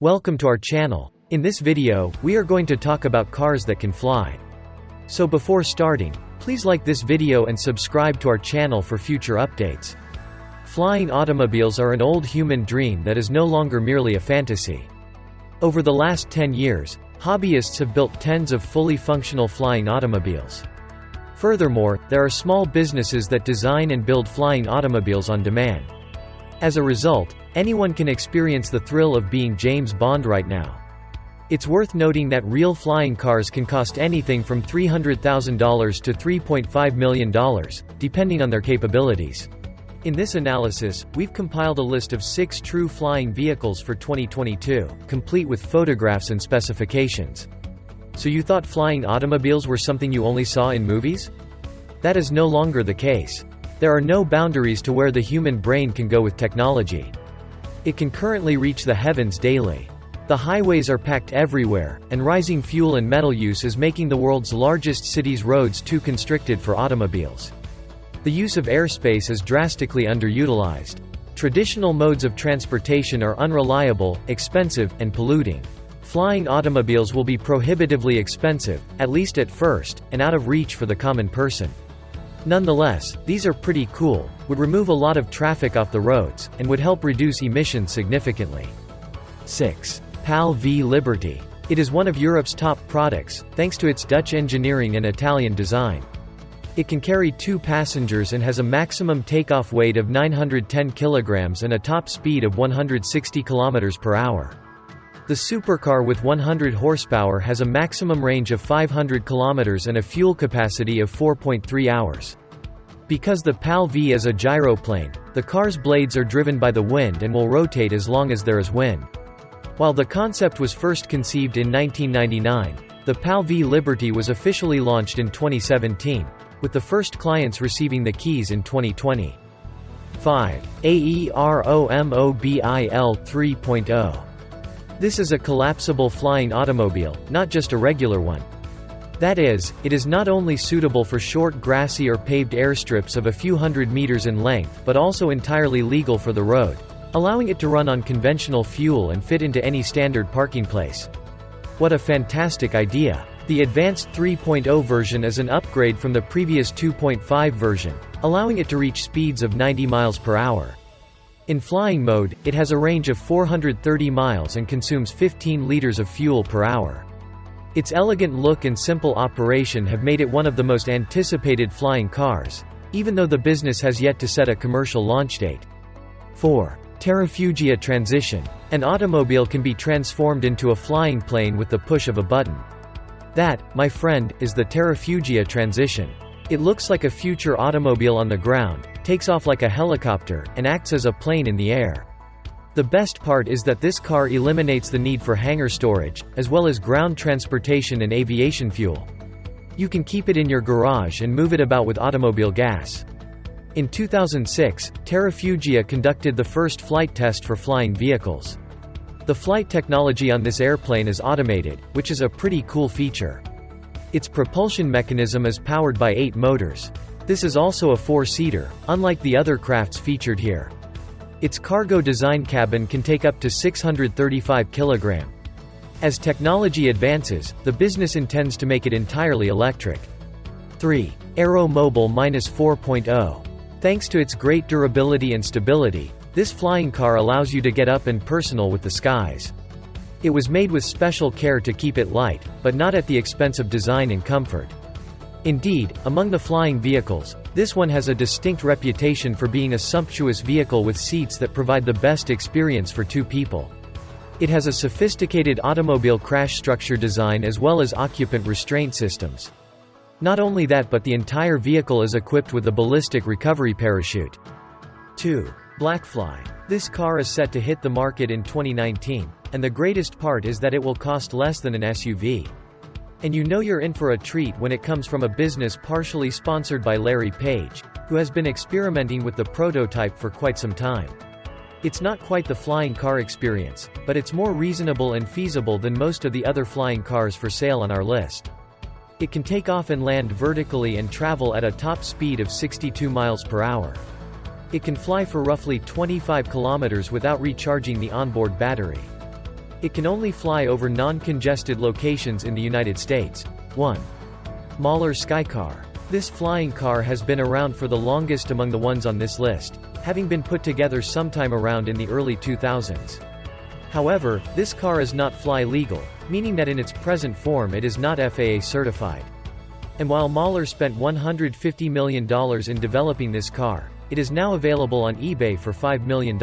Welcome to our channel. In this video, we are going to talk about cars that can fly. So before starting, please like this video and subscribe to our channel for future updates. Flying automobiles are an old human dream that is no longer merely a fantasy. Over the last 10 years, hobbyists have built tens of fully functional flying automobiles. Furthermore, there are small businesses that design and build flying automobiles on demand. As a result, anyone can experience the thrill of being James Bond right now. It's worth noting that real flying cars can cost anything from $300,000 to $3.5 million, depending on their capabilities. In this analysis, we've compiled a list of 6 true flying vehicles for 2022, complete with photographs and specifications. So you thought flying automobiles were something you only saw in movies? That is no longer the case. There are no boundaries to where the human brain can go with technology. It can currently reach the heavens daily. The highways are packed everywhere, and rising fuel and metal use is making the world's largest cities' roads too constricted for automobiles. The use of airspace is drastically underutilized. Traditional modes of transportation are unreliable, expensive, and polluting. Flying automobiles will be prohibitively expensive, at least at first, and out of reach for the common person. Nonetheless, these are pretty cool, would remove a lot of traffic off the roads, and would help reduce emissions significantly. 6. PAL V Liberty. It is one of Europe's top products, thanks to its Dutch engineering and Italian design. It can carry 2 passengers and has a maximum takeoff weight of 910 kilograms and a top speed of 160 kilometers per hour. The supercar with 100 horsepower has a maximum range of 500 kilometers and a fuel capacity of 4.3 hours. Because the PAL V is a gyroplane, the car's blades are driven by the wind and will rotate as long as there is wind. While the concept was first conceived in 1999, the PAL V Liberty was officially launched in 2017, with the first clients receiving the keys in 2020. 5. AEROMOBIL 3.0. This is a collapsible flying automobile, not just a regular one. That is, it is not only suitable for short grassy or paved airstrips of a few hundred meters in length but also entirely legal for the road, allowing it to run on conventional fuel and fit into any standard parking place. What a fantastic idea! The advanced 3.0 version is an upgrade from the previous 2.5 version, allowing it to reach speeds of 90 miles per hour. In flying mode, it has a range of 430 miles and consumes 15 liters of fuel per hour. Its elegant look and simple operation have made it one of the most anticipated flying cars, even though the business has yet to set a commercial launch date. 4. Terrafugia Transition. An automobile can be transformed into a flying plane with the push of a button. That, my friend, is the Terrafugia Transition. It looks like a future automobile on the ground, takes off like a helicopter, and acts as a plane in the air. The best part is that this car eliminates the need for hangar storage, as well as ground transportation and aviation fuel. You can keep it in your garage and move it about with automobile gas. In 2006, Terrafugia conducted the first flight test for flying vehicles. The flight technology on this airplane is automated, which is a pretty cool feature. Its propulsion mechanism is powered by 8 motors. This is also a 4-seater, unlike the other crafts featured here. Its cargo design cabin can take up to 635 kg. As technology advances, the business intends to make it entirely electric. 3. Aeromobile 4.0. Thanks to its great durability and stability, this flying car allows you to get up and personal with the skies. It was made with special care to keep it light, but not at the expense of design and comfort. Indeed, among the flying vehicles, this one has a distinct reputation for being a sumptuous vehicle with seats that provide the best experience for 2 people. It has a sophisticated automobile crash structure design as well as occupant restraint systems. Not only that, but the entire vehicle is equipped with a ballistic recovery parachute. 2. Blackfly. This car is set to hit the market in 2019, and the greatest part is that it will cost less than an SUV. And you know you're in for a treat when it comes from a business partially sponsored by Larry Page, who has been experimenting with the prototype for quite some time. It's not quite the flying car experience, but it's more reasonable and feasible than most of the other flying cars for sale on our list. It can take off and land vertically and travel at a top speed of 62 miles per hour. It can fly for roughly 25 kilometers without recharging the onboard battery. It can only fly over non-congested locations in the United States. 1. Mahler Skycar. This flying car has been around for the longest among the ones on this list, having been put together sometime around in the early 2000s. However, this car is not fly legal, meaning that in its present form it is not FAA certified. And while Mahler spent $150 million in developing this car, it is now available on eBay for $5 million.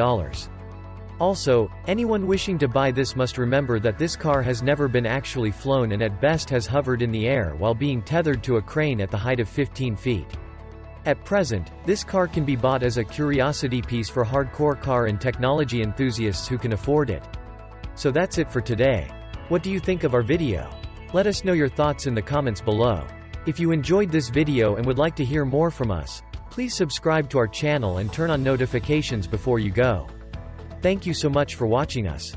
Also, anyone wishing to buy this must remember that this car has never been actually flown and at best has hovered in the air while being tethered to a crane at the height of 15 feet. At present, this car can be bought as a curiosity piece for hardcore car and technology enthusiasts who can afford it. So that's it for today. What do you think of our video? Let us know your thoughts in the comments below. If you enjoyed this video and would like to hear more from us, please subscribe to our channel and turn on notifications before you go. Thank you so much for watching us.